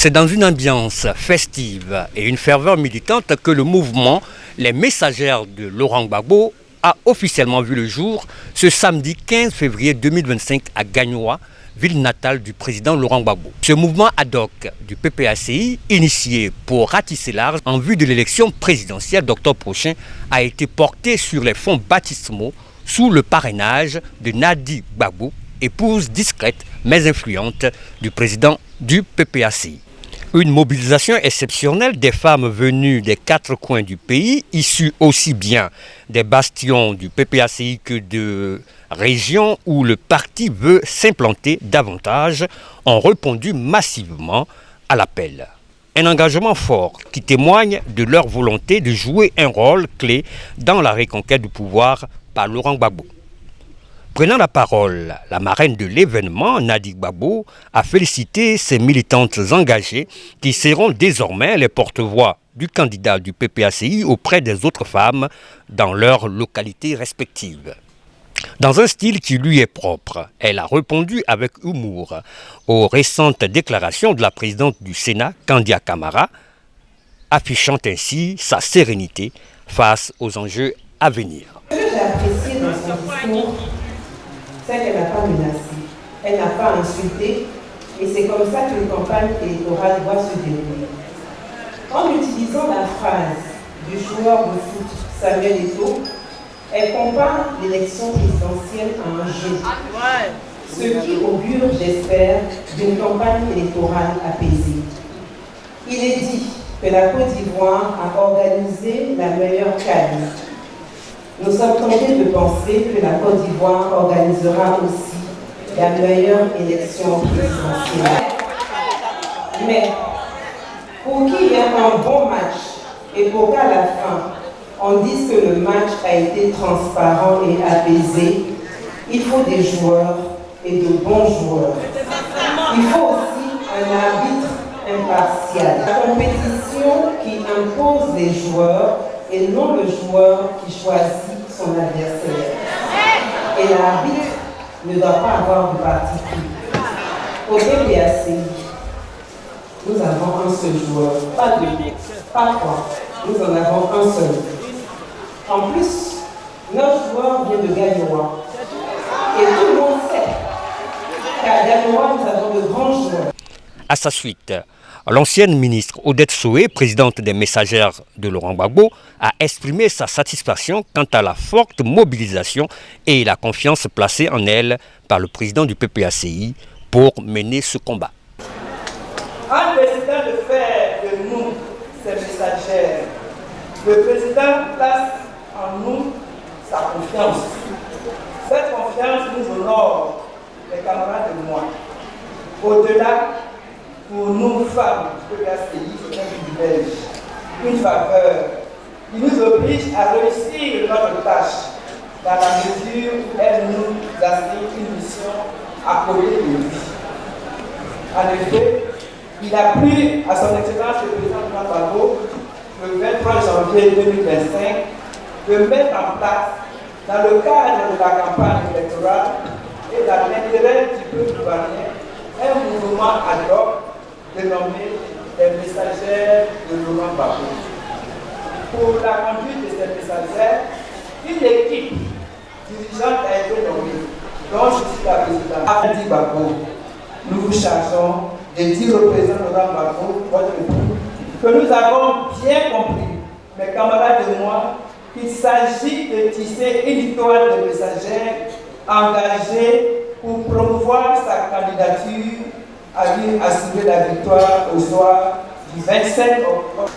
C'est dans une ambiance festive et une ferveur militante que le mouvement Les Messagères de Laurent Gbagbo a officiellement vu le jour ce samedi 15 février 2025 à Gagnoa, ville natale du président Laurent Gbagbo. Ce mouvement ad hoc du PPACI, initié pour ratisser large en vue de l'élection présidentielle d'octobre prochain, a été porté sur les fonds baptismaux sous le parrainage de Nadi Gbagbo, épouse discrète mais influente du président du PPACI. Une mobilisation exceptionnelle des femmes venues des quatre coins du pays, issues aussi bien des bastions du PPACI que de régions où le parti veut s'implanter davantage, ont répondu massivement à l'appel. Un engagement fort qui témoigne de leur volonté de jouer un rôle clé dans la reconquête du pouvoir par Laurent Gbagbo. Prenant la parole, la marraine de l'événement, Nadi Gbagbo, a félicité ses militantes engagées qui seront désormais les porte-voix du candidat du PPACI auprès des autres femmes dans leurs localités respectives. Dans un style qui lui est propre, elle a répondu avec humour aux récentes déclarations de la présidente du Sénat, Kandia Camara, affichant ainsi sa sérénité face aux enjeux à venir. Ce que j'ai apprécié dans son discours, c'est qu'elle n'a pas menacé, elle n'a pas insulté, et c'est comme ça que une campagne électorale doit se dérouler. En utilisant la phrase du joueur de foot Samuel Eto'o, elle compare l'élection présidentielle à un jeu, ce qui augure, j'espère, d'une campagne électorale apaisée. Il est dit que la Côte d'Ivoire a organisé la meilleure CAN. Nous sommes tentés de penser que la Côte d'Ivoire organisera aussi la meilleure élection présidentielle. Mais pour qu'il y ait un bon match et pour qu'à la fin, on dise que le match a été transparent et apaisé, il faut des joueurs et de bons joueurs. Il faut aussi un arbitre impartial. La compétition qui impose les joueurs et non le joueur qui choisit son adversaire. Et l'arbitre ne doit pas avoir de parti pris. Au PPACI, nous avons un seul joueur, pas deux, pas trois, nous en avons un seul. En plus, notre joueur vient de Gagnoa. Et tout le monde sait qu'à Gagnoa, nous avons de grands joueurs. À sa suite, l'ancienne ministre Odette Soé, présidente des Messagères de Laurent Gbagbo, a exprimé sa satisfaction quant à la forte mobilisation et la confiance placée en elle par le président du PPACI pour mener ce combat. En décidant de faire de nous ces messagères, le président place en nous sa confiance. Cette confiance nous honore, les camarades de moi. Au-delà, pour nous femmes du PPACI, c'est un privilège, une faveur qui nous oblige à réussir notre tâche dans la mesure où elle nous assigne une mission à côté de lui. En effet, il a plu à son excellence le président Laurent Gbagbo le 23 janvier 2025 de mettre en place, dans le cadre de la campagne électorale et dans l'intérêt du peuple ivoirien, un mouvement ad hoc dénommé les Messagères de Laurent Gbagbo. Pour la conduite de ces messagères, une équipe dirigeante a été nommée, dont je suis la présidente. Nadi Gbagbo, nous vous chargeons de dire au président Laurent Gbagbo, votre époux, que nous avons bien compris, mes camarades et moi, qu'il s'agit de tisser une toile de messagères engagée pour promouvoir sa candidature à lui assurer la victoire au soir du 27 octobre.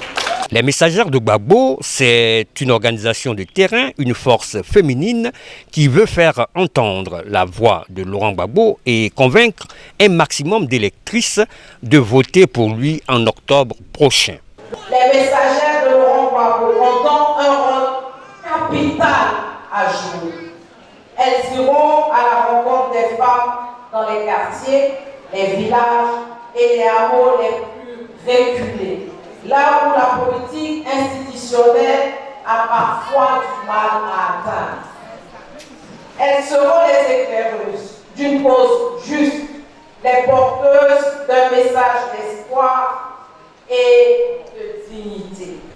Les Messagères de Gbagbo, c'est une organisation de terrain, une force féminine qui veut faire entendre la voix de Laurent Gbagbo et convaincre un maximum d'électrices de voter pour lui en octobre prochain. Les Messagères de Laurent Gbagbo ont donc un rôle capital à jouer. Elles iront à la rencontre des femmes dans les quartiers, les villages et les hameaux les plus reculés, là où la politique institutionnelle a parfois du mal à atteindre. Elles seront les éclaireuses d'une cause juste, les porteuses d'un message d'espoir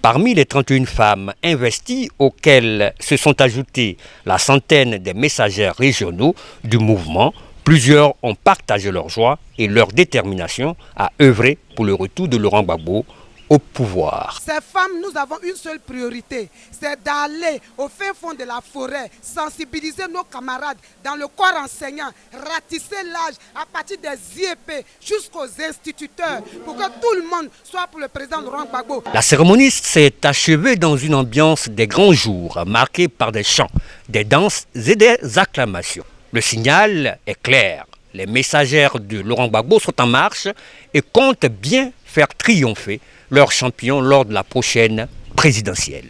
Parmi les 31 femmes investies auxquelles se sont ajoutées la centaine des messagères régionaux du mouvement, plusieurs ont partagé leur joie et leur détermination à œuvrer pour le retour de Laurent Gbagbo au pouvoir. Ces femmes, nous avons une seule priorité, c'est d'aller au fin fond de la forêt, sensibiliser nos camarades dans le corps enseignant, ratisser l'âge à partir des IEP jusqu'aux instituteurs pour que tout le monde soit pour le président Laurent Gbagbo. La cérémonie s'est achevée dans une ambiance des grands jours, marquée par des chants, des danses et des acclamations. Le signal est clair. Les messagères de Laurent Gbagbo sont en marche et comptent bien faire triompher leur champion lors de la prochaine présidentielle.